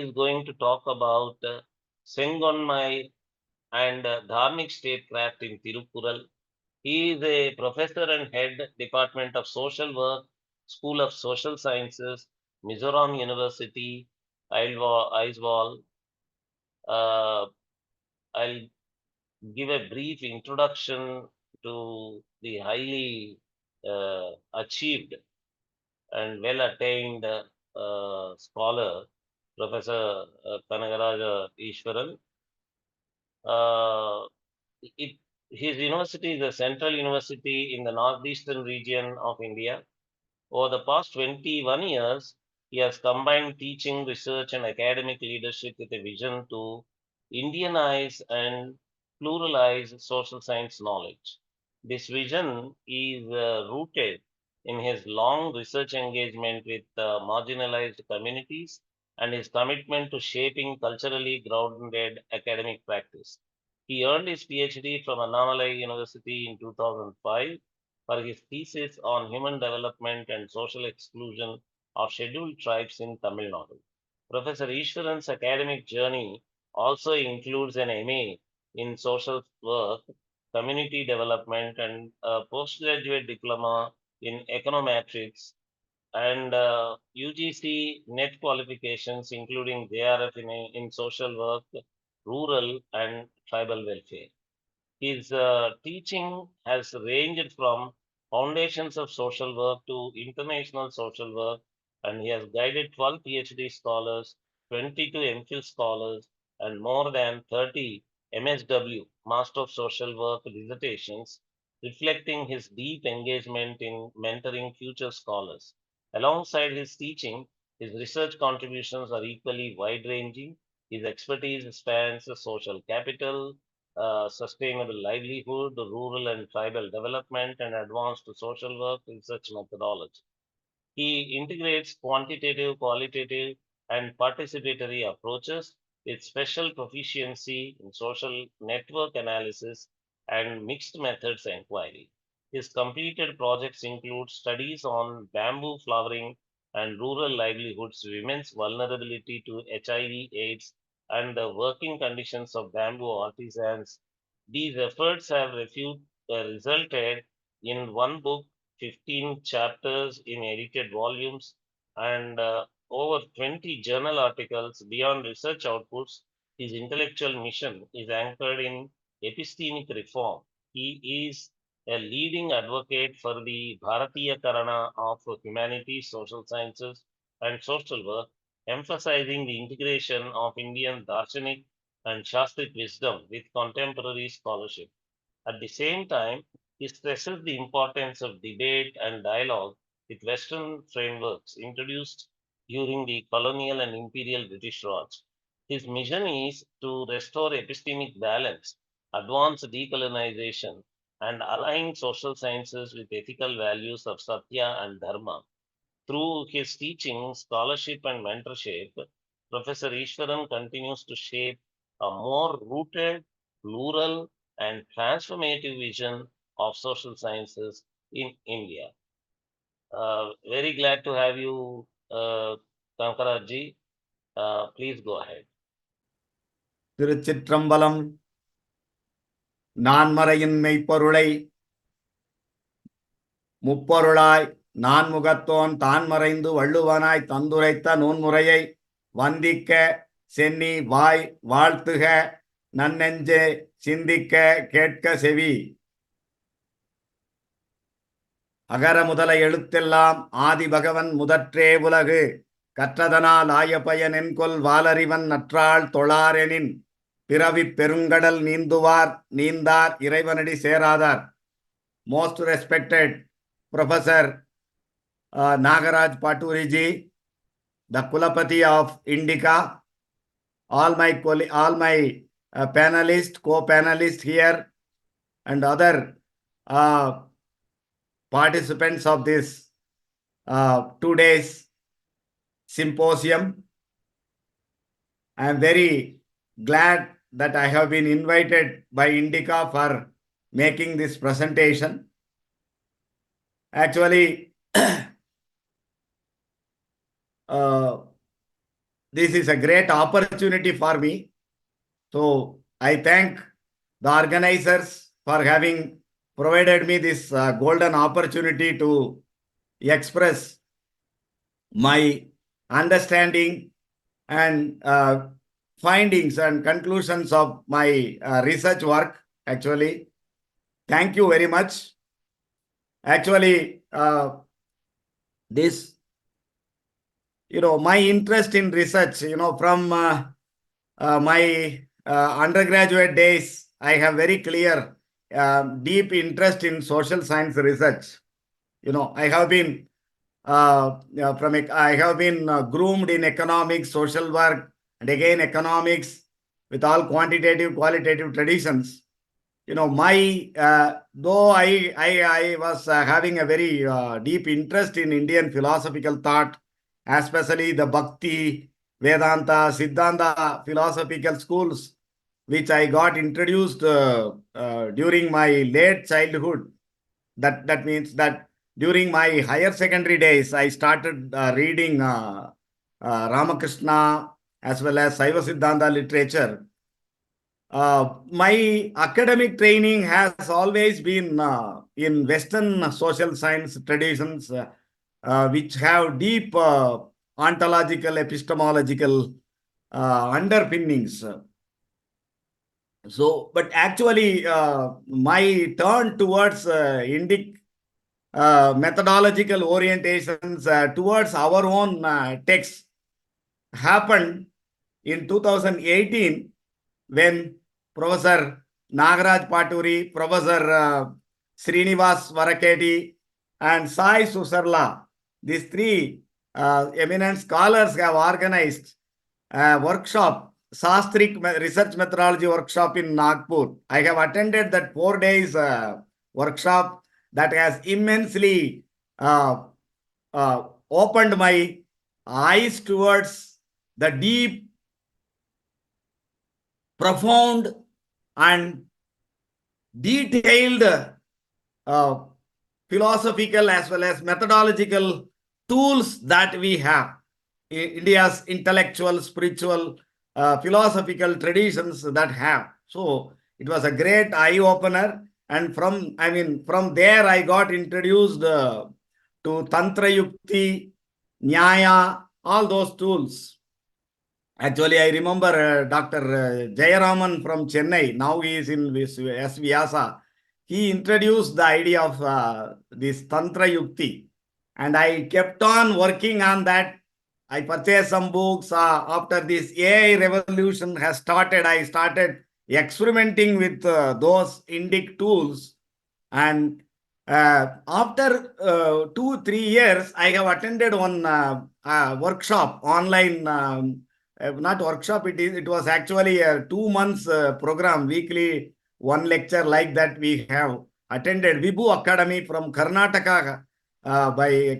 is going to talk about Sengkonnmai and Dharmic Statecraft in Thirukkural. He is a professor and head Department of Social Work, School of Social Sciences, Mizoram University, Easwaran. Uh, I'll give a brief introduction to the highly achieved and well-attained scholar, Professor Kanagaraj Easwaran. Uh, it, his university is a central university in the northeastern region of India. Over the past 21 years, he has combined teaching, research, and academic leadership with a vision to Indianize and pluralize social science knowledge. This vision is rooted in his long research engagement with marginalized communities and his commitment to shaping culturally grounded academic practice. He earned his PhD from Annamalai University in 2005 for his thesis on human development and social exclusion of scheduled tribes in Tamil Nadu. Professor Easwaran's academic journey also includes an MA in social work, community development, and a postgraduate diploma in econometrics and UGC net qualifications, including JRF in social work, rural, and tribal welfare. His teaching has ranged from foundations of social work to international social work, and he has guided 12 PhD scholars, 22 MPhil scholars, and more than 30 MSW, Master of Social Work dissertations, reflecting his deep engagement in mentoring future scholars. Alongside his teaching, his research contributions are equally wide ranging. His expertise spans social capital, sustainable livelihood, rural and tribal development, and advanced social work research methodology. He integrates quantitative, qualitative, and participatory approaches with special proficiency in social network analysis and mixed methods inquiry. His completed projects include studies on bamboo flowering and rural livelihoods, women's vulnerability to HIV/AIDS, and the working conditions of bamboo artisans. These efforts have resulted in one book, 15 chapters in edited volumes, and over 20 journal articles. Beyond research outputs, his intellectual mission is anchored in epistemic reform. He is a leading advocate for the Bharatiya Karana of humanities, social sciences, and social work, emphasizing the integration of Indian Darshanic and Shastric wisdom with contemporary scholarship. At the same time, he stresses the importance of debate and dialogue with Western frameworks introduced during the colonial and imperial British Raj. His mission is to restore epistemic balance, advance decolonization, and align social sciences with ethical values of Satya and Dharma. Through his teaching, scholarship, and mentorship, Professor Easwaran continues to shape a more rooted, plural, and transformative vision of social sciences in India. Very glad to have you, Kanagaraj. Please go ahead. திருச்சிற்றம்பலம். நான்மறையின் மெய்ப்பொருளை முப்பொருளாய் நான்முகத்தோன் தான்மறைந்து வள்ளுவனாய் தந்துரைத்த நூன்முறையை வந்திக்க சென்னி வாய் வாழ்த்துக நன்னெஞ்சே சிந்திக்க கேட்க செவி. அகர முதல எழுத்தெல்லாம் ஆதிபகவன் முதற்றே உலகு கற்றதனால் ஆயபயனென்கொல் வாலறிவன் நற்றாள் தொழாரெனின் பிறவிப் பெருங்கடல் நீந்துவார் நீந்தார் இறைவனடி சேராதார். Most respected Professor Nagaraj Paturiji, the Kulapati of Indica, all my panelists, co-panelists here, and other participants of this 2 days symposium. I am very glad that I have been invited by Indica for making this presentation. Actually, this is a great opportunity for me. So I thank the organizers for having provided me this golden opportunity to express my understanding and findings and conclusions of my research work. Actually, thank you very much. Actually, this, my interest in research, from my undergraduate days, I have very clear, deep interest in social science research. I have been I have been groomed in economics, social work, and again economics with all quantitative, qualitative traditions. My though I was having a very deep interest in Indian philosophical thought, especially the Bhakti, Vedanta, Siddhanta philosophical schools, which I got introduced during my late childhood. That means that during my higher secondary days, I started reading Ramakrishna as well as Saiva Siddhanta literature. My academic training has always been in Western social science traditions, which have deep ontological, epistemological underpinnings. So, but actually, my turn towards Indic methodological orientations towards our own texts happened in 2018 when Professor Nagaraj Paturi, Professor Srinivas Varaketi, and Sai Susarla, these three eminent scholars have organized a workshop, Sastric Research Methodology Workshop in Nagpur. I have attended that 4 days workshop that has immensely opened my eyes towards the deep, profound, and detailed philosophical as well as methodological tools that we have. India's intellectual, spiritual, philosophical traditions that have. So it was a great eye opener. And from there, I got introduced to Tantra Yukti, Nyaya, all those tools. Actually, I remember Dr. Jayaraman from Chennai. Now he is in S. Vyasa. He introduced the idea of this Tantra Yukti. And I kept on working on that. I purchased some books. After this AI revolution has started, I started experimenting with those Indic tools. And after 2-3 years, I have attended one workshop online. Not workshop, it was actually a 2 months program, weekly, one lecture like that we have attended. Vibhu Academy from Karnataka by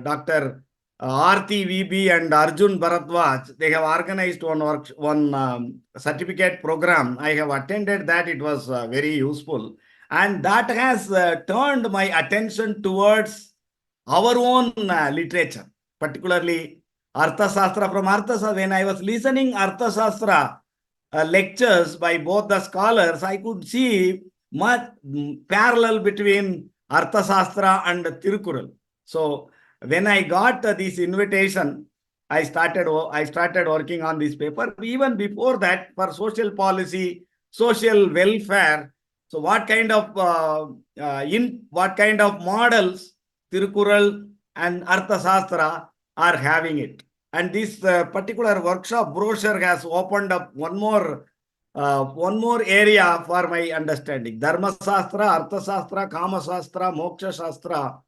Dr. Arthi VB and Arjun Bharadwaj. They have organized one certificate program. I have attended that. It was very useful. And that has turned my attention towards our own literature, particularly Artha Shastra. From Artha Shastra, when I was listening Artha Shastra lectures by both the scholars, I could see much parallel between Artha Shastra and Thirukkural. So when I got this invitation, I started working on this paper. Even before that, for social policy, social welfare. So what kind of models Thirukkural and Artha Shastra are having it. And this particular workshop brochure has opened up one more area for my understanding. Dharma Shastra, Artha Shastra, Kama Shastra, Moksha Shastra.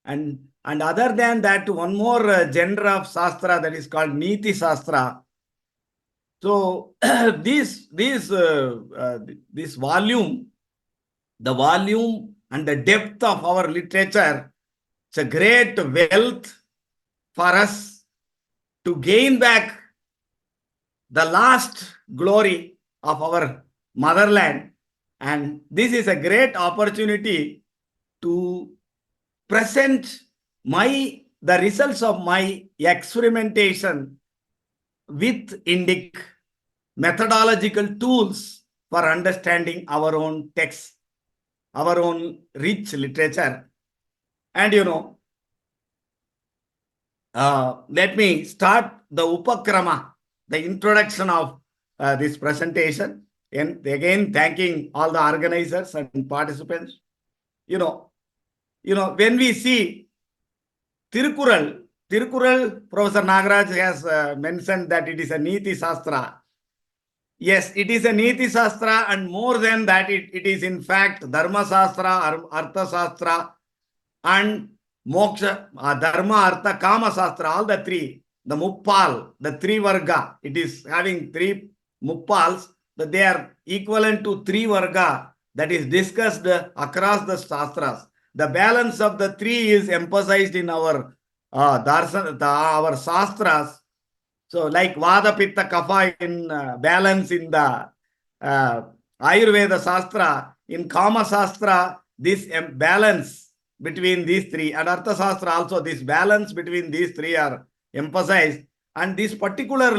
And other than that, one more genre of Shastra that is called Niti Shastra. So this volume, the volume and the depth of our literature, it's a great wealth for us to gain back the lost glory of our motherland. And this is a great opportunity to present the results of my experimentation with Indic methodological tools for understanding our own texts, our own rich literature. And let me start the Upakrama, the introduction of this presentation. And again, thanking all the organizers and participants. When we see Thirukkural, Professor Nagaraj has mentioned that it is a Niti Sastra. Yes, it is a Niti Sastra, and more than that, it is in fact Dharma Sastra, Artha Sastra, and Moksha, Dharma, Artha, Kama Sastra, all the three. The Muppal, the three Varga, it is having three Muppals, but they are equivalent to three Varga that is discussed across the Sastras. The balance of the three is emphasized in our our Sastras. So, like Vada, Pitta, Kapha in balance in the Ayurveda Shastra, in Kama Shastra, this balance between these three, and Artha Shastra also, this balance between these three are emphasized. And this particular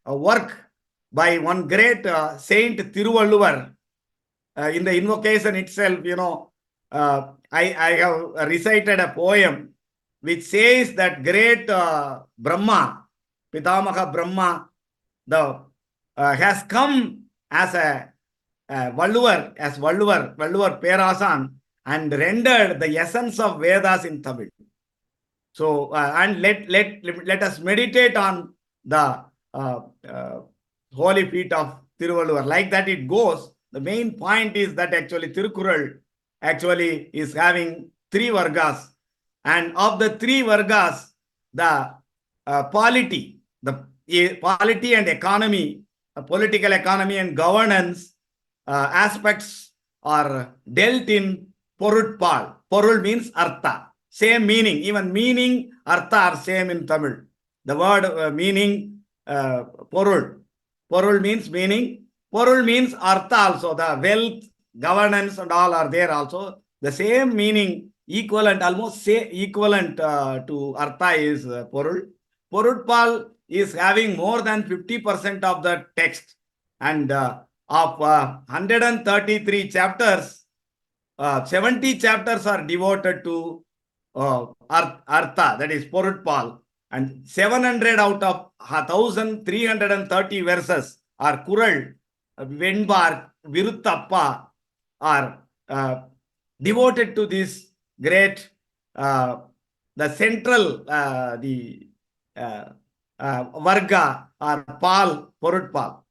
work by one great saint, Thiruvalluvar, in the invocation itself, I have recited a poem which says that great Brahma, Pitamaha Brahma, has come as a Valluvar, Valluvar Perasan, and rendered the essence of Vedas in Tamil. So, and let us meditate on the holy feet of Thiruvalluvar. Like that it goes. The main point is that actually Thirukkural actually is having three Vargas. And of the three Vargas, the polity and economy, political economy and governance aspects are dealt in Porutpal. Porul means Artha. Same meaning. Even meaning, Artha are same in Tamil. The word meaning, Porul. Porul means meaning. Porul means Artha also. The wealth, governance and all are there also. The same meaning, equivalent, almost say equivalent to Artha is Porul. Porutpal is having more than 50% of the text. And of 133 chapters, 70 chapters are devoted to Artha, that is Porutpal. And 700 out of 1,330 verses are Kural, Venbar, Viruttappa are devoted to this great, the central, Varga or Pal, Porutpal.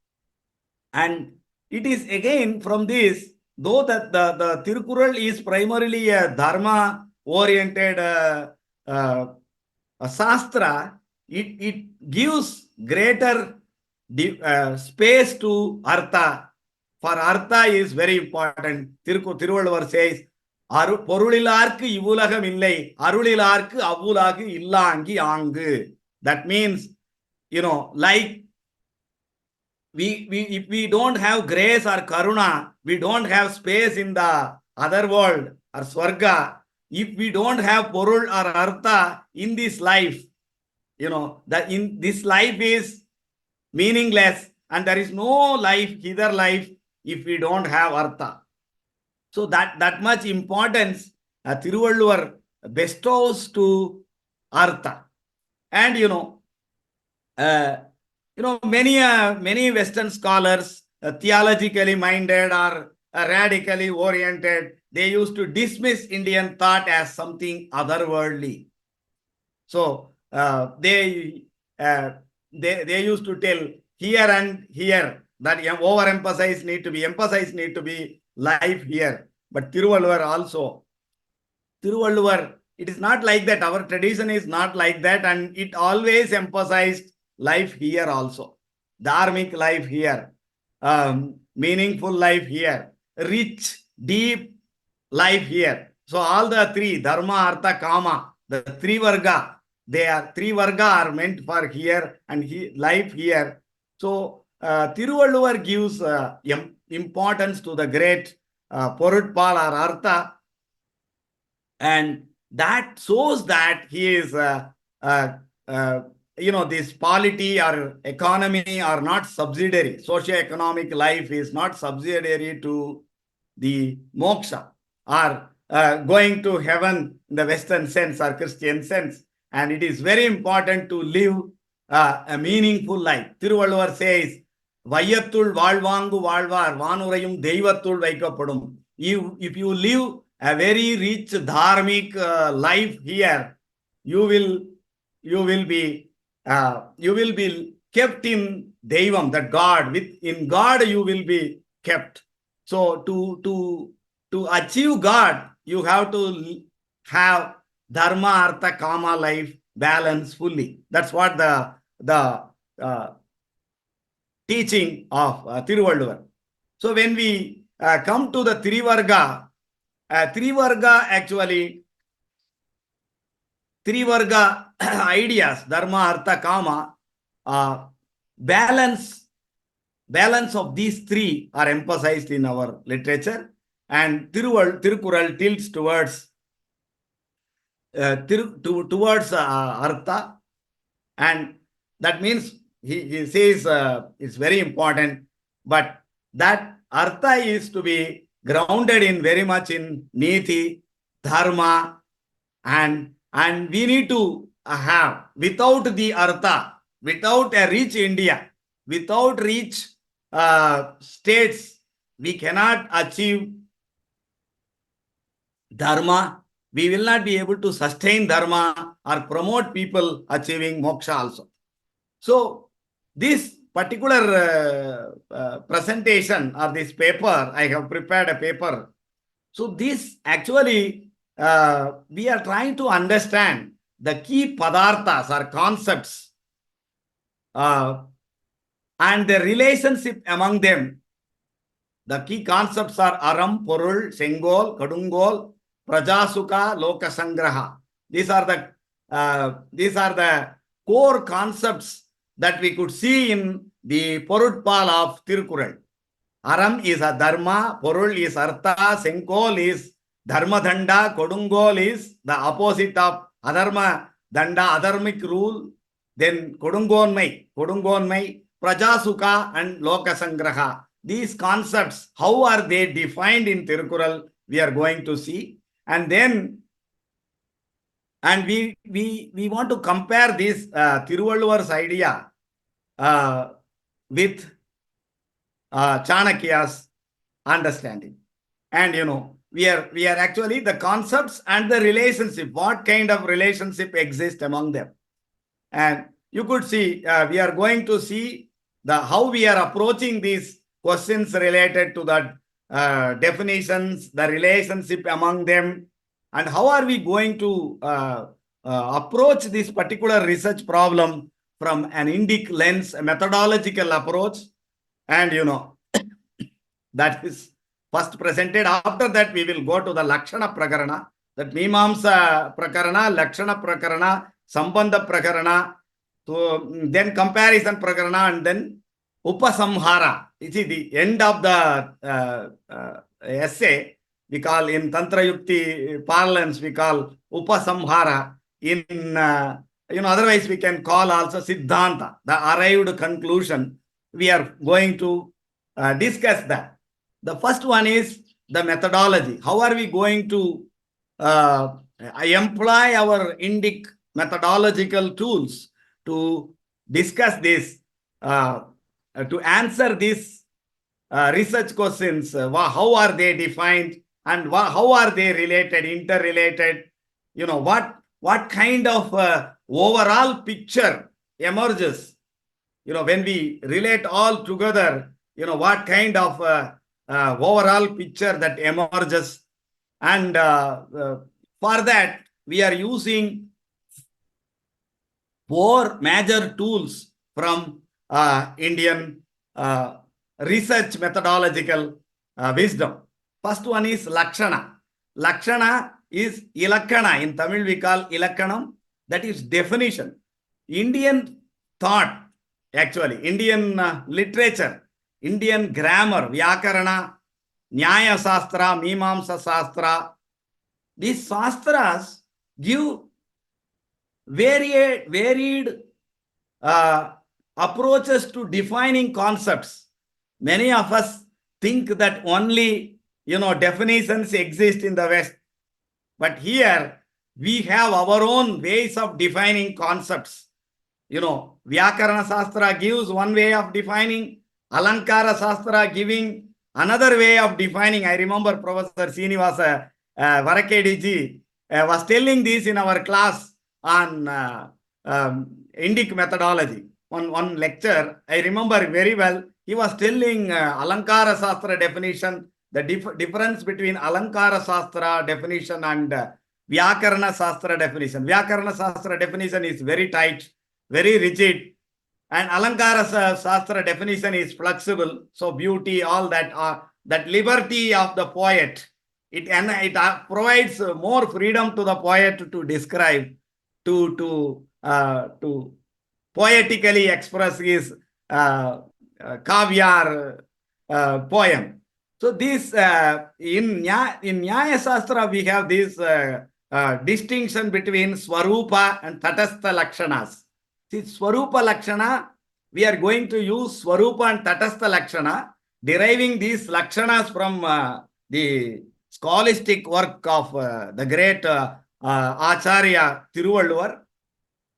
And it is again from this, though that the Thirukkural is primarily a Dharma-oriented Shastra, it gives greater space to Artha. For Artha is very important. Thiruvalluvar says, Porulilarku ivulagam illai, arulilarku avulagu illangi angu. That means, like if we don't have grace or karuna, we don't have space in the other world or swarga. If we don't have porul or artha in this life, that in this life is meaningless, and there is no life, either life, if we don't have artha. So that much importance Thiruvalluvar bestows to artha. And many Western scholars, theologically minded or radically oriented, they used to dismiss Indian thought as something otherworldly. So they used to tell here and here that emphasized need to be life here. But Thiruvalluvar also, it is not like that. Our tradition is not like that, and it always emphasized life here also. Dharmic life here, meaningful life here, rich, deep life here. So all the three, Dharma, Artha, Kama, the three Varga, three Varga are meant for here and life here. So Thiruvalluvar gives importance to the great Porutpal or Artha, and that shows that he is this polity or economy are not subsidiary. Socio-economic life is not subsidiary to the moksha or going to heaven in the Western sense or Christian sense. And it is very important to live a meaningful life. Thiruvalluvar says, Vayyattul வாழ்வாங்கு வாழ்வார் வானுரையும் தெய்வத்துள் வைக்கப்படும். If you live a very rich dharmic life here, you will be kept in Devam, that God. In God you will be kept. So to achieve God, you have to have dharma, artha, kama life balance fully. That's what the teaching of Thiruvalluvar. So when we come to the Trivarga actually, Trivarga ideas, dharma, artha, kama, balance of these three are emphasized in our literature, and Thirukkural tilts towards Artha, and that means he says it's very important, but that Artha is to be grounded in very much in Niti, Dharma, and we need to have, without the Artha, without a rich India, without rich states, we cannot achieve Dharma. We will not be able to sustain Dharma or promote people achieving moksha also. So this particular presentation or this paper, I have prepared a paper. So this actually, we are trying to understand the key padarthas or concepts and the relationship among them. The key concepts are Aram, Porul, Sengol, Kodungkonmai, Prajasuka, Lokasangraha. These are the core concepts that we could see in the Porutpal of Thirukkural. Aram is a dharma, Porul is artha, Senkol is dharma danda, Kodungkonmai is the opposite of adharma danda, adharmic rule. Then Kodungkonmai, Prajasuka and Lokasangraha. These concepts, how are they defined in Thirukkural, we are going to see. And then, and we want to compare this Thiruvalluvar's idea with Chanakya's understanding. And we are actually the concepts and the relationship, what kind of relationship exists among them. And you could see, we are going to see how we are approaching these questions related to that definitions, the relationship among them, and how are we going to approach this particular research problem from an Indic lens, a methodological approach. And that is first presented. After that, we will go to the Lakshana Prakarana, that Mimamsa Prakarana, Lakshana Prakarana, Sambandha Prakarana, then comparison Prakarana, and then Upasamhara. You see, the end of the essay, we call in Tantra Yukti parlance, we call Upasamhara. In, otherwise we can call also Siddhanta, the arrived conclusion. We are going to discuss that. The first one is the methodology. How are we going to employ our Indic methodological tools to discuss this, to answer these research questions? How are they defined and how are they related, interrelated? What kind of overall picture emerges? When we relate all together, what kind of overall picture that emerges. And for that, we are using 4 major tools from Indian research methodological wisdom. First one is Lakshana. Lakshana is Ilakkana. In Tamil we call Ilakkanam. That is definition. Indian thought, actually, Indian literature, Indian grammar, Vyakarana, Nyaya Sastra, Mimamsa Sastra. These Sastras give varied approaches to defining concepts. Many of us think that only, definitions exist in the West. But here we have our own ways of defining concepts. Vyakarana Shastra gives one way of defining, Alankara Shastra giving another way of defining. I remember Professor Srinivasa Varakediji was telling this in our class on Indic methodology. One lecture, I remember very well, he was telling Alankara Shastra definition, the difference between Alankara Shastra definition and Vyakarana Shastra definition. Vyakarana Shastra definition is very tight, very rigid, and Alankara Shastra definition is flexible. So beauty, all that liberty of the poet, it provides more freedom to the poet to describe, to poetically express his kavya poem. So this in Nyaya Shastra we have this distinction between Swarupa and Tatastha Lakshanas. See, Swarupa Lakshana, we are going to use Swarupa and Tatastha Lakshana, deriving these Lakshanas from the scholastic work of the great Acharya Thiruvalluvar.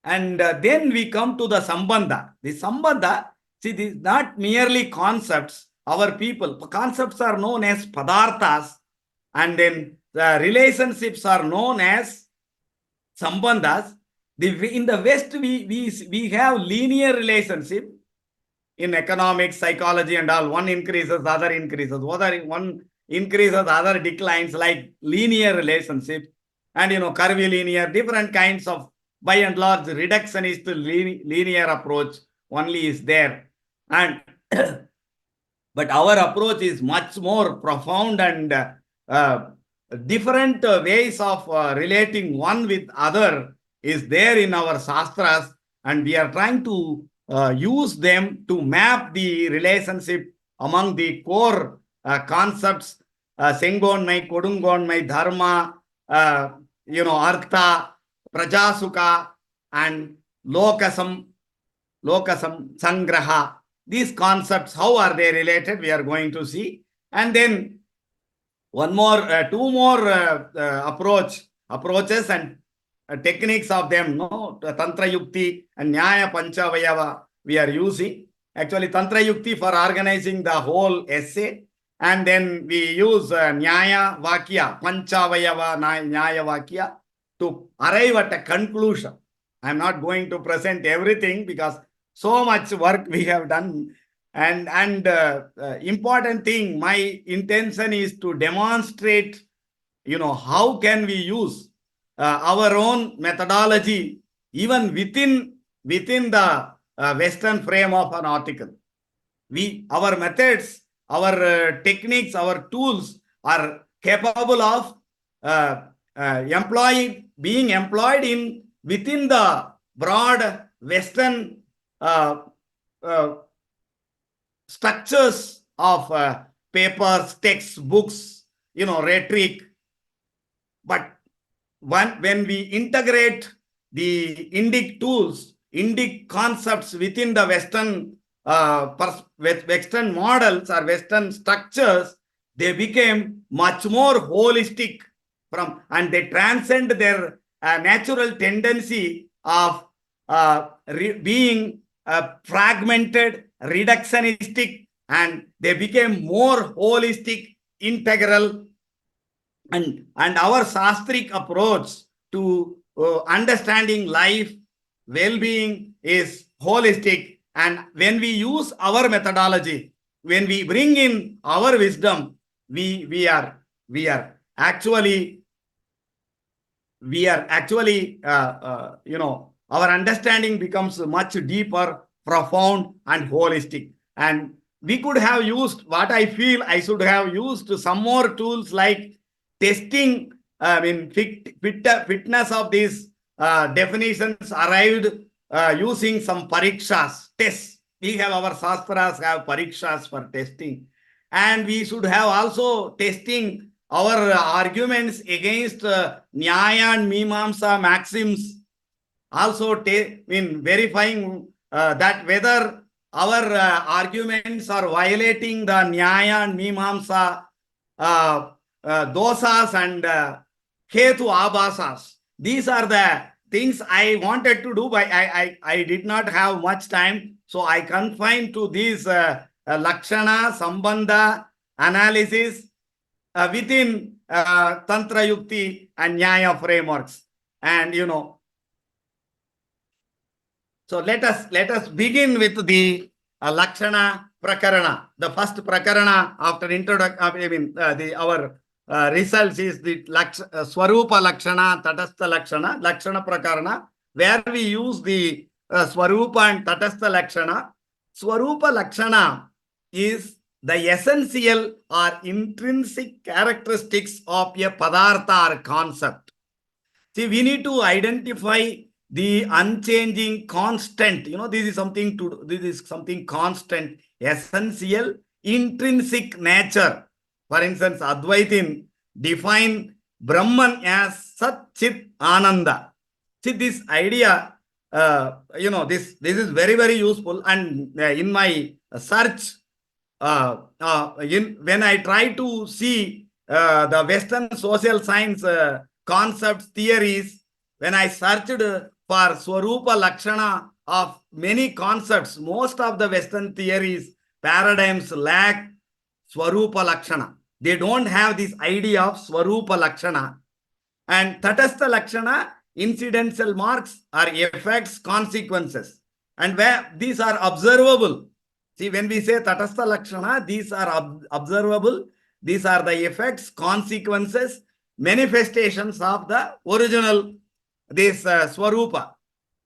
And then we come to the Sambandha. The Sambandha, see, this is not merely concepts. Our people, concepts are known as Padarthas, and then the relationships are known as Sambandhas. In the West, we have linear relationship in economics, psychology, and all. One increases, other increases. One increases, other declines, like linear relationship. And, curvilinear, different kinds of, by and large, reductionist linear approach only is there. And but our approach is much more profound and different ways of relating one with other is there in our Shastras, and we are trying to use them to map the relationship among the core concepts, Sengkonnmai, Kodungkonmai, Dharma, Artha, Prajasukha, and Lokasam, Sangraha. These concepts, how are they related? We are going to see. And then two more approaches and techniques of them, Tantra Yukti and Nyaya Panchavayava we are using. Actually, Tantra Yukti for organizing the whole essay. And then we use Nyaya Vakya, Panchavayava Nyaya Vakya to arrive at a conclusion. I am not going to present everything because so much work we have done. And important thing, my intention is to demonstrate, how can we use our own methodology even within the Western frame of an article. Our methods, our techniques, our tools are capable of being employed within the broad Western structures of papers, textbooks, rhetoric. But when we integrate the Indic tools, Indic concepts within the Western models or Western structures, they became much more holistic and they transcend their natural tendency of being fragmented, reductionistic, and they became more holistic, integral. And our Shastric approach to understanding life, well-being is holistic. And when we use our methodology, when we bring in our wisdom, we are actually our understanding becomes much deeper, profound, and holistic. And we could have used, what I feel I should have used, some more tools like testing, fitness of these definitions arrived using some parikshas, tests. We have our Shastras have parikshas for testing. And we should have also testing our arguments against Nyaya and Mimamsa maxims. Also verifying that whether our arguments are violating the Nyaya and Mimamsa, dosas and Hetu Abhasas. These are the things I wanted to do, but I did not have much time. So I confined to these Lakshana, Sambandha, analysis within Tantra Yukti and Nyaya frameworks. And so let us begin with the Lakshana Prakarana. The first Prakarana after introduction, our results is the Swarupa Lakshana, Tatastha Lakshana, Lakshana Prakarana, where we use the Swarupa and Tatastha Lakshana. Swarupa Lakshana is the essential or intrinsic characteristics of a Padartha or concept. See, we need to identify the unchanging constant. This is something constant, essential, intrinsic nature. For instance, Advaitin define Brahman as Sat Chit Ananda. See, this idea, this is very, very useful. And in my search, when I try to see the Western social science concepts, theories, when I searched for Swarupa Lakshana of many concepts, most of the Western theories, paradigms lack Swarupa Lakshana. They don't have this idea of Swarupa Lakshana. And Tatastha Lakshana, incidental marks are effects, consequences. And where these are observable. See, when we say Tatastha Lakshana, these are observable. These are the effects, consequences, manifestations of the original, this Swarupa.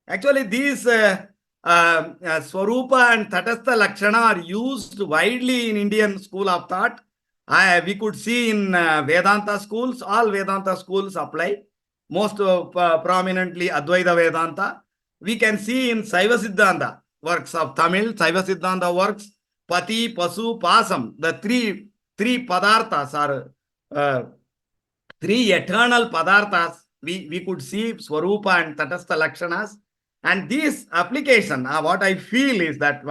Actually, these Swarupa and Tatastha Lakshana are used widely in Indian school of thought. We could see in Vedanta schools, all Vedanta schools apply. Most prominently Advaita Vedanta. We can see in Saiva Siddhanta works of Tamil, Saiva Siddhanta works, Pati, Pasu, Pasam. The three padarthas are three eternal padarthas. We could see Swarupa and Tatastha Lakshanas. And this application, what we feel is that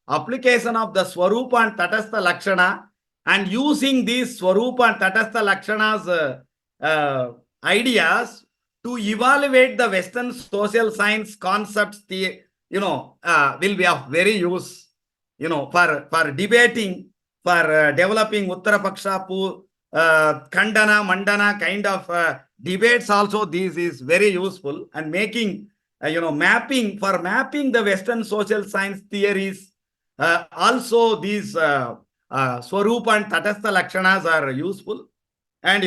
application of the Swarupa and Tatastha Lakshana and using these Swarupa and Tatastha Lakshanas ideas to evaluate the Western social science concepts, will be of very use, for debating, for developing Uttara Paksha, Khandana, Mandana kind of debates also. This is very useful, and making, mapping the Western social science theories. Also, these Swarupa and Tatastha Lakshanas are useful. And,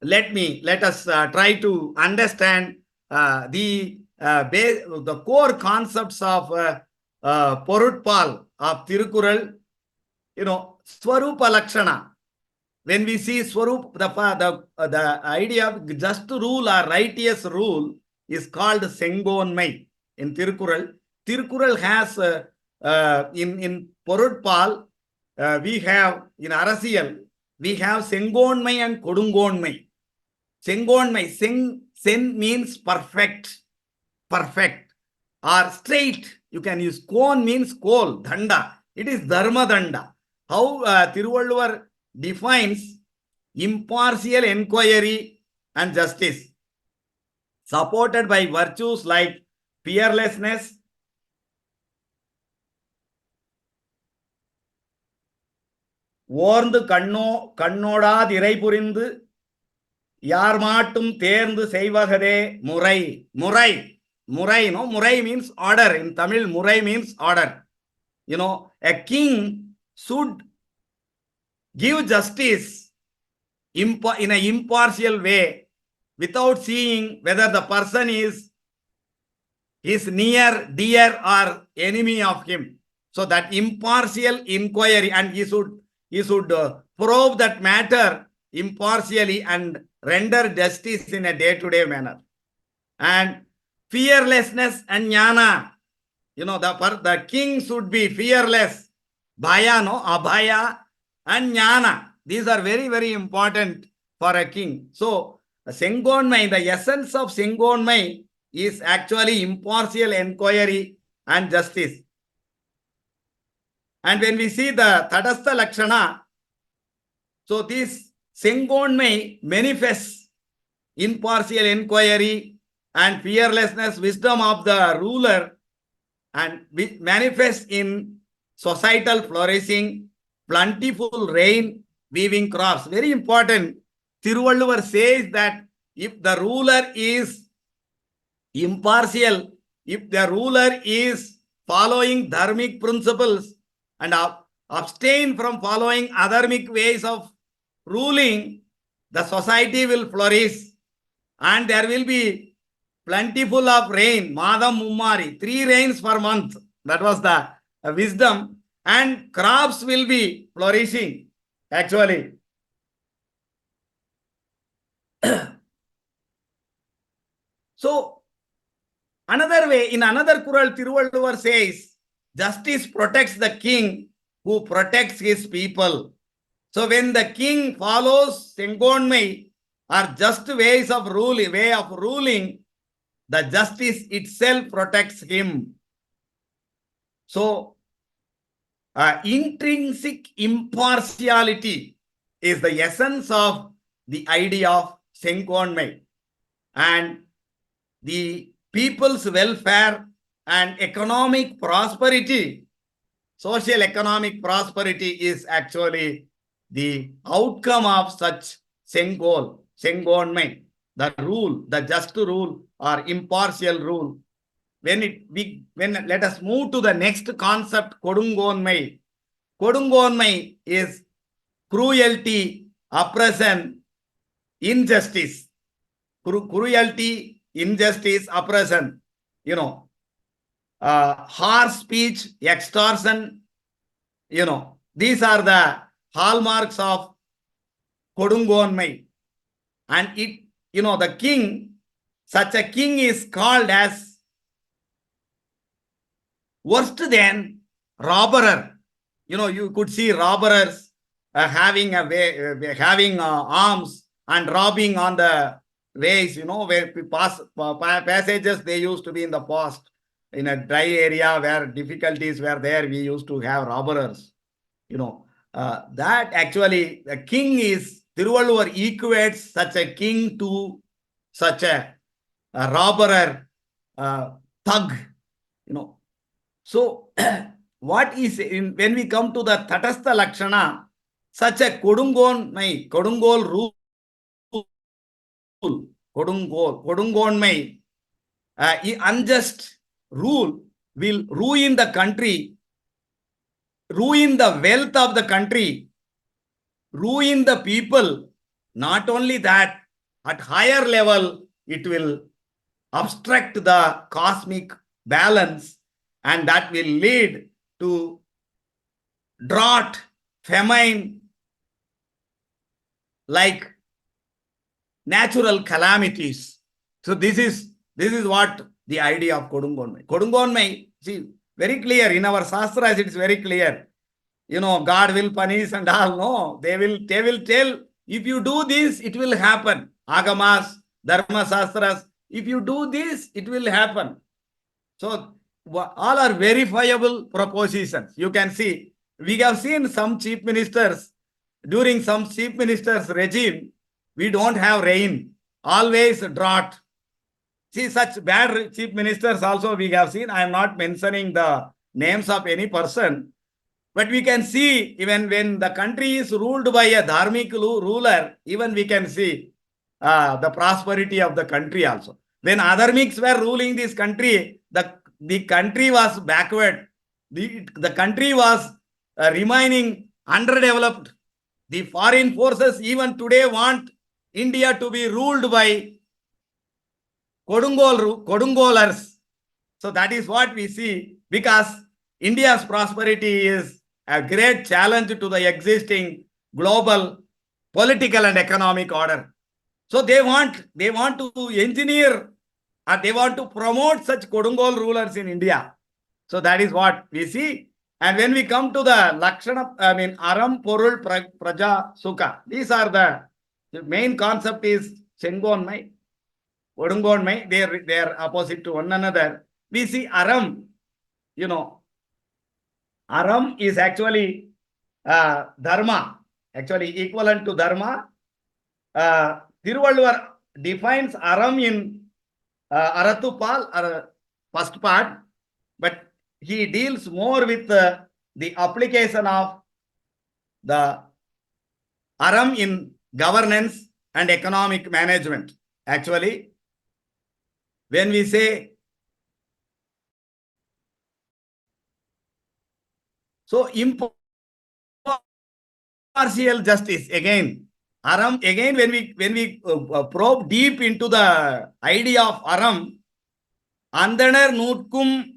let us try to understand the core concepts of Porutpal, of Thirukkural, Swarupa Lakshana. When we see Swarup, the idea of just rule or righteous rule is called Sengkonnmai in Thirukkural. Thirukkural has, in Porutpal, we have, in Arasial, we have Sengkonnmai and Kodungkonmai. Sengkonnmai, Sen means perfect, or straight. You can use Kon means coal, Daṇḍa. It is Dharma Daṇḍa. How Thiruvalluvar defines impartial inquiry and justice, supported by virtues like fearlessness, ஓர்ந்து கண்ணோடாது இறை புரிந்து யார் மாட்டும் தேர்ந்து செய்வகதே முறை. Murai means order. In Tamil, murai means order. A king should give justice in an impartial way without seeing whether the person is near, dear, or enemy of him. So that impartial inquiry, and he should probe that matter impartially and render justice in a day-to-day manner. And fearlessness and jnana. The king should be fearless. Bhaya, abhaya, and jnana. These are very, very important for a king. So Sengkonnmai, the essence of Sengkonnmai is actually impartial inquiry and justice. And when we see the Tadastha Lakshana, so this Sengkonnmai manifests impartial inquiry and fearlessness, wisdom of the ruler, and manifests in societal flourishing, plentiful rain, weaving crops. Very important. Thiruvalluvar says that if the ruler is impartial, if the ruler is following dharmic principles and abstain from following adharmic ways of ruling, the society will flourish and there will be plentiful of rain, Madam Mummari, 3 rains per month. That was the wisdom. And crops will be flourishing, actually. So, another way, in another Kural, Thiruvalluvar says, justice protects the king who protects his people. So, when the king follows Sengkonnmai or just ways of ruling, the justice itself protects him. So, intrinsic impartiality is the essence of the idea of Sengkonnmai. And the people's welfare and economic prosperity, social economic prosperity is actually the outcome of such Sengkonnmai, the rule, the just rule or impartial rule. When let us move to the next concept, Kodungkonmai. Kodungkonmai is cruelty, oppression, injustice. Cruelty, injustice, oppression, harsh speech, extortion, these are the hallmarks of Kodungkonmai. And the king, such a king is called as worse than robberer. You could see robbers having arms and robbing on the ways, where passages they used to be in the past. In a dry area where difficulties were there, we used to have robbers. That actually the king is, Thiruvalluvar equates such a king to such a robber, thug, So, what is when we come to the Tatastha Lakshana, such a Kodungol rule, Kodungkonmai, unjust rule will ruin the country, ruin the wealth of the country, ruin the people. Not only that, at higher level, it will obstruct the cosmic balance, and that will lead to drought, famine, like natural calamities. So this is what the idea of Kodungkonmai. Kodungkonmai, see, very clear in our Shastras, it's very clear. God will punish and all. No, they will tell, if you do this, it will happen. Agamas, Dharma Shastras, if you do this, it will happen. So all are verifiable propositions. You can see, we have seen some chief ministers, during some chief ministers regime, we don't have rain, always drought. See, such bad chief ministers also we have seen. I am not mentioning the names of any person, but we can see even when the country is ruled by a dharmic ruler, even we can see the prosperity of the country also. When adharmics were ruling this country, the country was backward. The country was remaining underdeveloped. The foreign forces even today want India to be ruled by Kodungolars. So that is what we see, because India's prosperity is a great challenge to the existing global political and economic order. So they want to engineer, and they want to promote such Kodungol rulers in India. So that is what we see. And when we come to the Lakshana, Aram, Porul, Praja, Sukha, these are the main concept is Sengkonnmai, Kodungkonmai, they are opposite to one another. We see Aram, Aram is actually Dharma, actually equivalent to Dharma. Thiruvalluvar defines Aram in Artha first part, but he deals more with the application of the Aram in governance and economic management. Actually, when we say so impartial justice, again, Aram, again, when we probe deep into the idea of Aram, Andanar Nurkum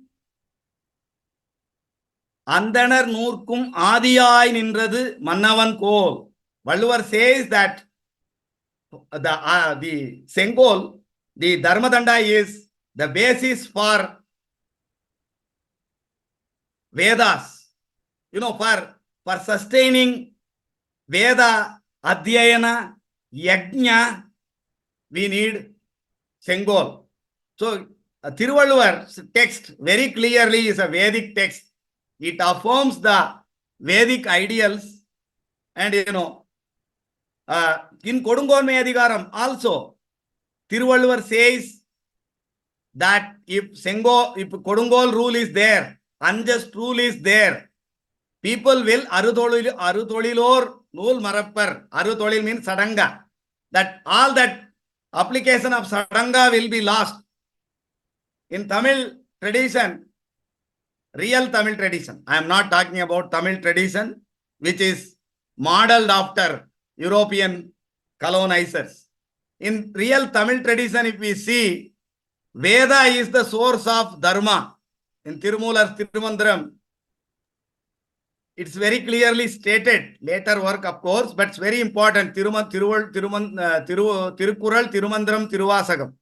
Adiyai Nindrathu Mannavan Kol. Valluvar says that the Sengkol, the Dharmadanda is the basis for Vedas, for sustaining Veda, Adhyayana, Yajna, we need Sengkol. So, Thiruvalluvar's text very clearly is a Vedic text. It affirms the Vedic ideals, and in Kodungkonmai Adhikaram also, Thiruvalluvar says that if Kodungol rule is there, unjust rule is there, people will Arutolilor Nul Marappar. Arutolil means Sadanga. That all that application of Sadanga will be lost. In Tamil tradition, real Tamil tradition, I am not talking about Tamil tradition, which is modeled after European colonizers. In real Tamil tradition, if we see, Veda is the source of Dharma. In Tirumular's Tirumandram, it's very clearly stated, later work of course, but it's very important. Thirukkural, Tirumandram, Tiruvasagam.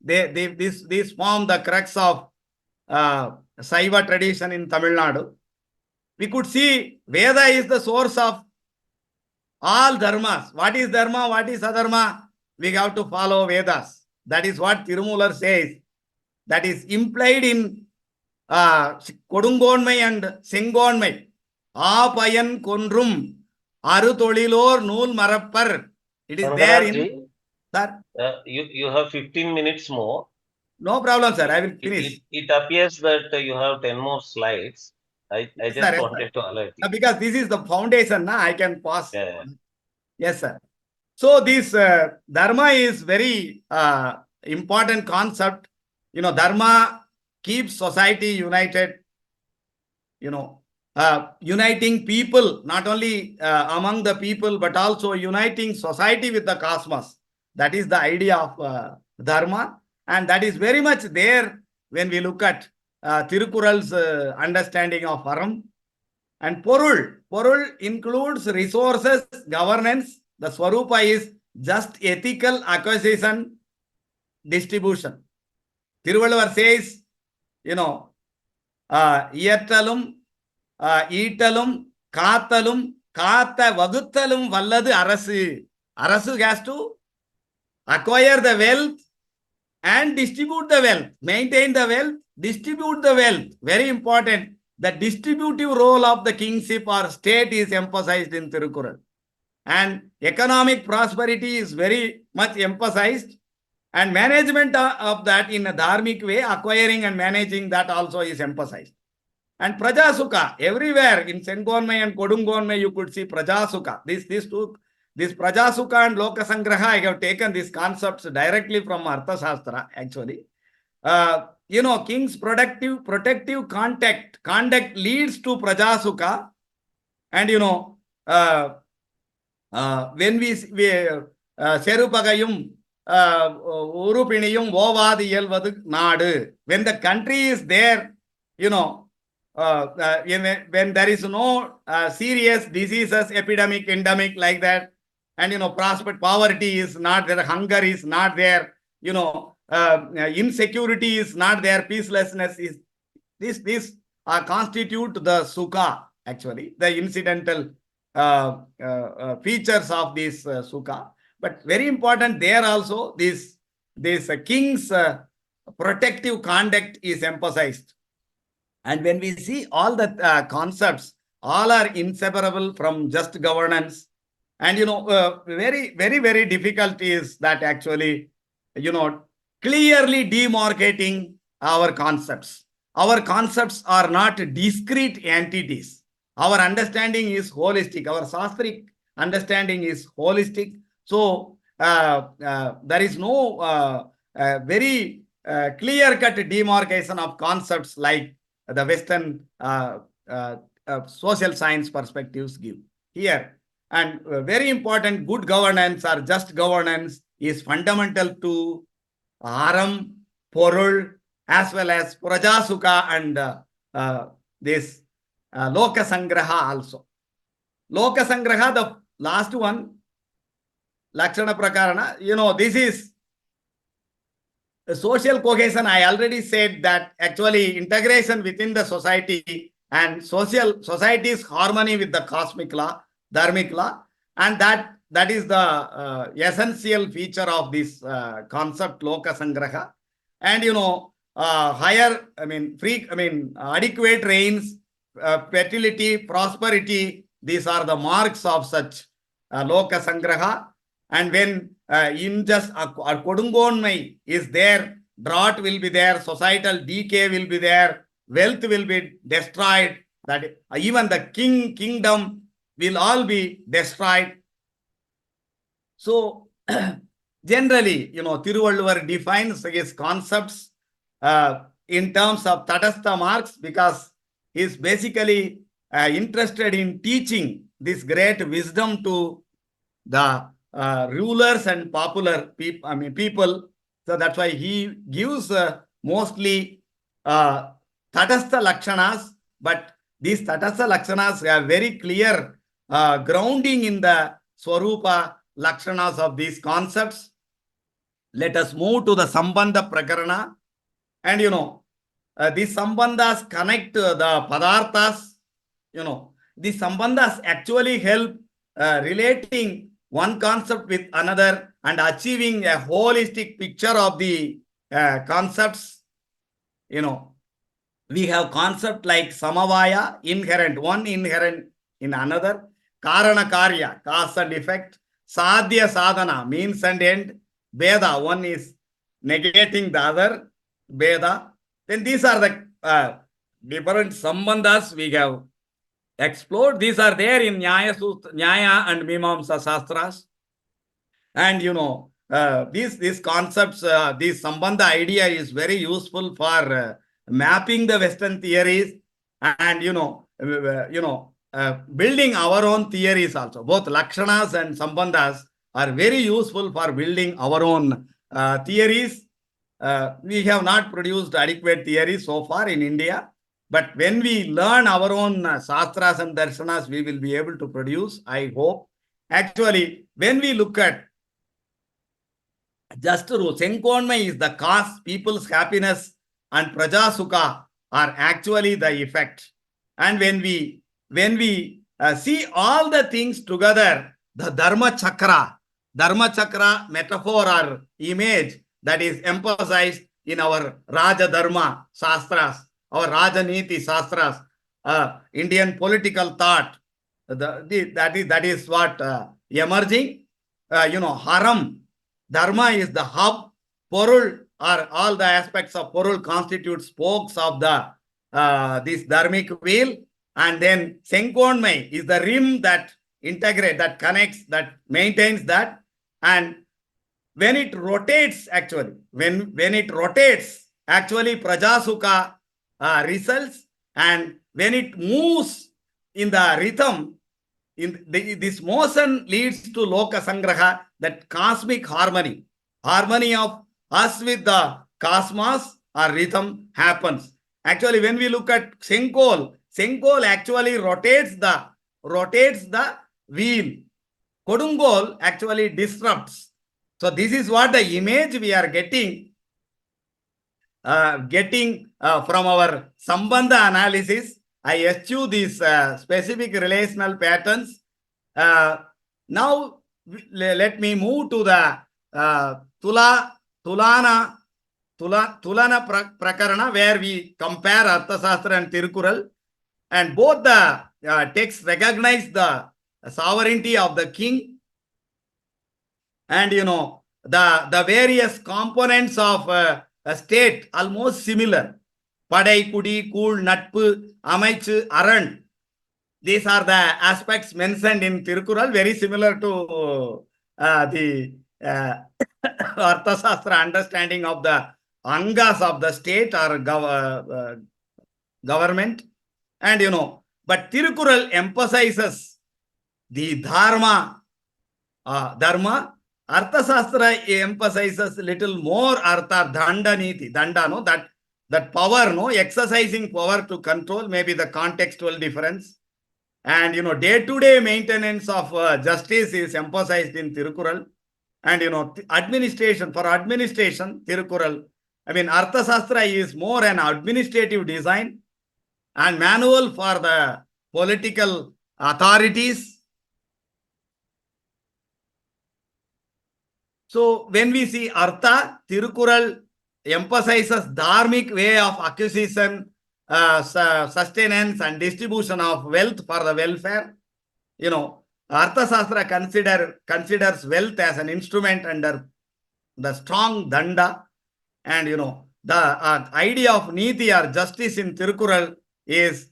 These form the crux of Saiva tradition in Tamil Nadu. We could see Veda is the source of all dharmas. What is dharma? What is adharma? We have to follow Vedas. That is what Tirumular says. That is implied in Kodungkonmai and Sengkonnmai. Apayan Kondrum Arutolilor Nul Marappar. It is there in. Sir? You have 15 minutes more. No problem, sir. I will finish. It appears that you have 10 more slides. I just wanted to alert you. Because this is the foundation, I can pass. Yeah. Yes, sir. So this Dharma is very important concept. Dharma keeps society united. Uniting people, not only among the people, but also uniting society with the cosmos. That is the idea of Dharma. And that is very much there when we look at Thirukkural's understanding of Aram. And Porul. Porul includes resources, governance. The Swarupa is just ethical acquisition, distribution. Thiruvalluvar says, Iyattalum, Eatalum, Kathalum, Katha Vaguthalum Valladu Arasu. Arasu has to acquire the wealth and distribute the wealth. Maintain the wealth, distribute the wealth. Very important. The distributive role of the kingship or state is emphasized in Thirukkural. And economic prosperity is very much emphasized. And management of that in a dharmic way, acquiring and managing that also is emphasized. And Prajasukha, everywhere in Sengkonnmai and Kodungkonmai, you could see Prajasukha. This Prajasukha and Lokasangraha, I have taken these concepts directly from Artha Shastra, actually. King's protective conduct leads to Prajasukha. And, when we Serupagayum, Urupiniyum, Vovadiyal Vadu Nadu, when the country is there, when there is no serious diseases, epidemic, endemic like that, and poverty is not there, hunger is not there, insecurity is not there, peacelessness is this constitute the sukha, actually, the incidental features of this sukha. But very important there also, this king's protective conduct is emphasized. And when we see all the concepts, all are inseparable from just governance. And, very, very, very difficult is that actually, clearly demarcating our concepts. Our concepts are not discrete entities. Our understanding is holistic. Our Sastric understanding is holistic. So there is no very clear-cut demarcation of concepts like the Western social science perspectives give here. And very important, good governance or just governance is fundamental to Aram, Porul, as well as Prajasukha and this Loka Sangraha also. Loka Sangraha, the last one, Lakshana Prakarana, this is social cohesion. I already said that actually integration within the society and society's harmony with the cosmic law, dharmic law, and that is the essential feature of this concept Loka Sangraha. And higher, adequate rains, fertility, prosperity, these are the marks of such Loka Sangraha. And when injustice or Kodungkonmai is there, drought will be there, societal decay will be there, wealth will be destroyed, that even the kingdom will all be destroyed. So generally, Thiruvalluvar defines his concepts in terms of Tatastha marks, because he is basically interested in teaching this great wisdom to the rulers and popular people. So that's why he gives mostly Tatastha Lakshanas, but these Tatastha Lakshanas have very clear grounding in the Swarupa Lakshanas of these concepts. Let us move to the Sambandha Prakarana. And these Sambandhas connect the Padarthas. These Sambandhas actually help relating one concept with another and achieving a holistic picture of the concepts. We have concept like Samavaya, inherent, one inherent in another. Karana Karya, cause and effect. Sadhya Sadhana, means and end. Veda, one is negating the other. Veda. Then these are the different Sambandhas we have explored. These are there in Nyaya and Mimamsa Shastras. And these concepts, this Sambandha idea is very useful for mapping the Western theories and building our own theories also. Both Lakshanas and Sambandhas are very useful for building our own theories. We have not produced adequate theories so far in India. But when we learn our own Shastras and Darshanas, we will be able to produce, I hope. Actually, when we look at just Sengkonnmai is the cause, people's happiness and Prajasukha are actually the effect. And when we see all the things together, the Dharma Chakra metaphor or image that is emphasized in our Raja Dharma Shastras, our Rajaniti Shastras, Indian political thought, that is what emerging. Haram, Dharma is the hub, Porul, or all the aspects of Porul constitute spokes of the this dharmic wheel, and then Sengkonnmai is the rim that integrates, that connects, that maintains that. And when it rotates, actually, when it rotates, actually Prajasukha results, and when it moves in the rhythm, this motion leads to Loka Sangraha, that cosmic harmony of us with the cosmos or rhythm happens. Actually, when we look at Senkol actually rotates the wheel. Kodungkonmai actually disrupts. So this is what the image we are getting from our Sambandha analysis. I eschew these specific relational patterns. Now let me move to the Tulana Prakarana, where we compare Arthasastra and Thirukkural, and both the texts recognize the sovereignty of the king, and the various components of a state almost similar. Padai, Kudi, Kul, Natpu, Amaichu, Aran. These are the aspects mentioned in Thirukkural, very similar to the Arthasastra understanding of the angas of the state or government. And but Thirukkural emphasizes the dharma. Arthasastra emphasizes little more artha, danda niti. Danda, no, that power, no, exercising power to control, maybe the contextual difference. And day-to-day maintenance of justice is emphasized in Thirukkural. And administration, Thirukkural, I mean, Arthasastra is more an administrative design and manual for the political authorities. So when we see Artha, Thirukkural emphasizes dharmic way of acquisition, sustenance and distribution of wealth for the welfare. Arthasastra considers wealth as an instrument under the strong Daṇḍa. And the idea of niti or justice in Thirukkural is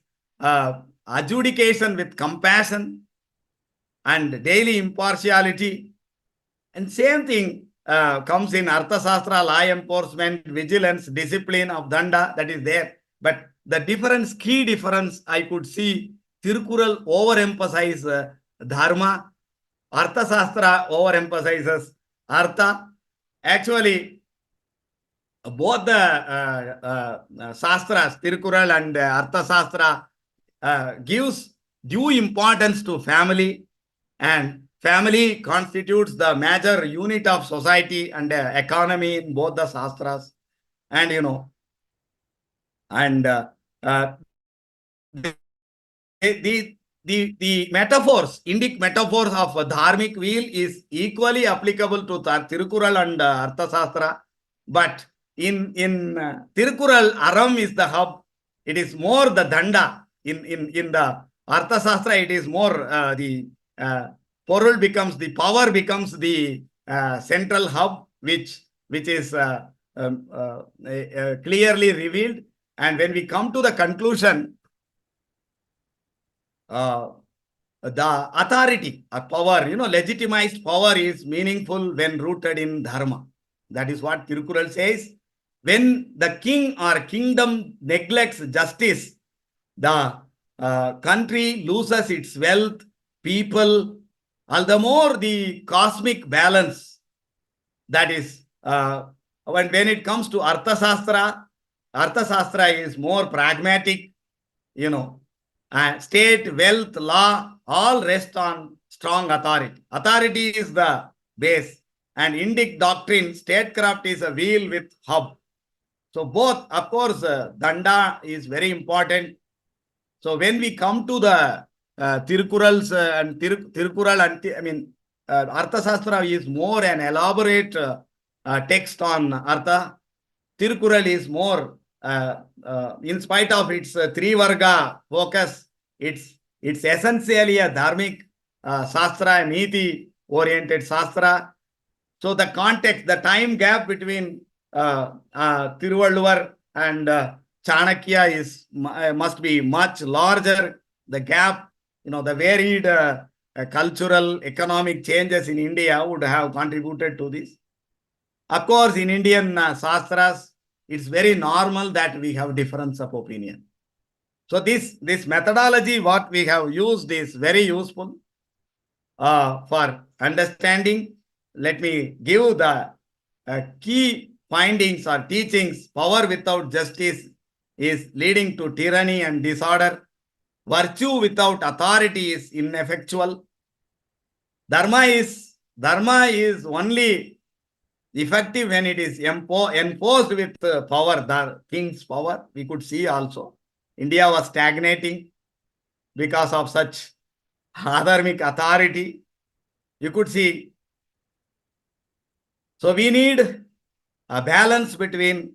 adjudication with compassion and daily impartiality. And same thing comes in Arthasastra, law enforcement, vigilance, discipline of Daṇḍa, that is there. But the difference, key difference, I could see Thirukkural overemphasize dharma, Arthasastra overemphasizes artha. Actually, both the Sastras, Thirukkural and Arthasastra, gives due importance to family, and family constitutes the major unit of society and economy in both the Sastras. And the metaphors, Indic metaphors of a dharmic wheel is equally applicable to Thirukkural and Arthasastra. But in Thirukkural, Aram is the hub. It is more the Daṇḍa. In the Arthasastra, it is more the Porul becomes, the power becomes the central hub, which is clearly revealed. And when we come to the conclusion, the authority or power, legitimized power is meaningful when rooted in dharma. That is what Thirukkural says. When the king or kingdom neglects justice, the country loses its wealth, people, all the more the cosmic balance. That is, when it comes to Arthasastra is more pragmatic, state, wealth, law, all rest on strong authority. Authority is the base. And Indic doctrine, statecraft is a wheel with hub. So both, of course, Daṇḍa is very important. So when we come to the Thirukkurals and Thirukkural, Arthasastra is more an elaborate text on Artha. Thirukkural is more, in spite of its three varga focus, it's essentially a dharmic sastra, niti oriented sastra. So the context, the time gap between Thiruvalluvar and Chanakya must be much larger. The gap, the varied cultural, economic changes in India would have contributed to this. Of course, in Indian sastras, it's very normal that we have difference of opinion. So this methodology, what we have used, is very useful for understanding. Let me give the key findings or teachings. Power without justice is leading to tyranny and disorder. Virtue without authority is ineffectual. Dharma is only effective when it is enforced with power, the king's power. We could see also India was stagnating because of such adharmic authority. You could see. So we need a balance between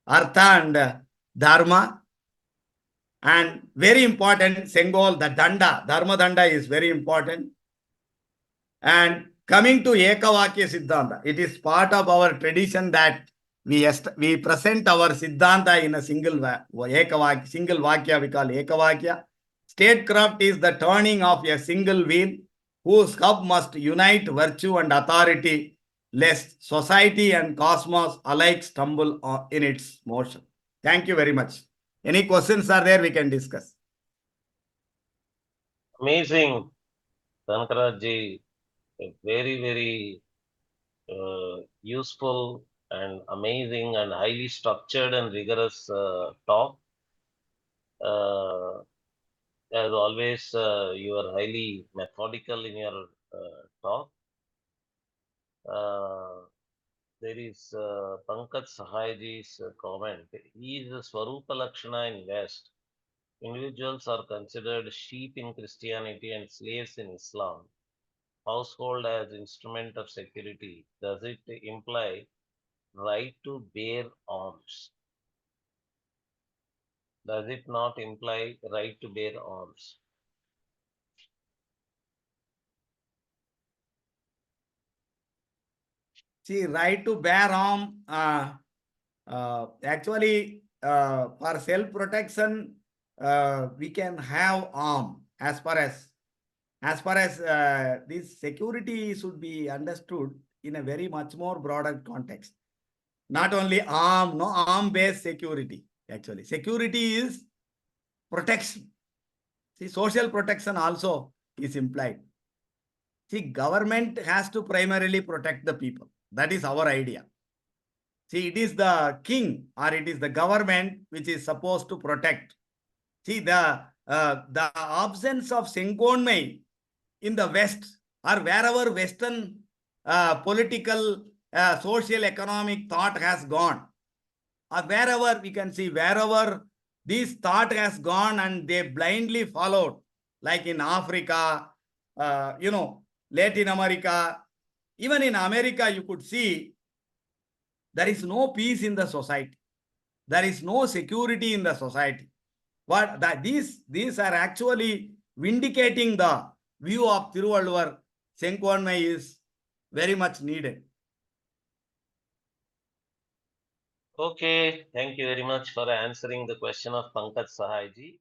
Artha and Dharma. And very important, Sengol, the Daṇḍa, Dharma Daṇḍa is very important. And coming to Ekavakya Siddhanta, it is part of our tradition that we present our Siddhanta in a single Vakya, we call Ekavakya. Statecraft is the turning of a single wheel whose hub must unite virtue and authority, lest society and cosmos alike stumble in its motion. Thank you very much. Any questions are there, we can discuss. Amazing, Kanagaraj ji. Very, very useful and amazing and highly structured and rigorous talk. As always, you are highly methodical in your talk. There is Pankaj Sahayji's comment. He is a Swarupa Lakshana in West. Individuals are considered sheep in Christianity and slaves in Islam. Household as instrument of security. Does it imply right to bear arms? Does it not imply right to bear arms? See, right to bear arm, actually, for self-protection, we can have arm as far as this security should be understood in a very much more broader context. Not only arm, no arm-based security. Actually, security is protection. See, social protection also is implied. See, government has to primarily protect the people. That is our idea. See, it is the king or it is the government which is supposed to protect. See, the absence of Sengkonnmai in the West or wherever Western political, social, economic thought has gone, or wherever we can see, wherever this thought has gone and they blindly followed, like in Africa, Latin America, even in America, you could see there is no peace in the society. There is no security in the society. But these are actually vindicating the view of Thiruvalluvar. Sengkonnmai is very much needed. Okay, thank you very much for answering the question of Pankaj Sahayji.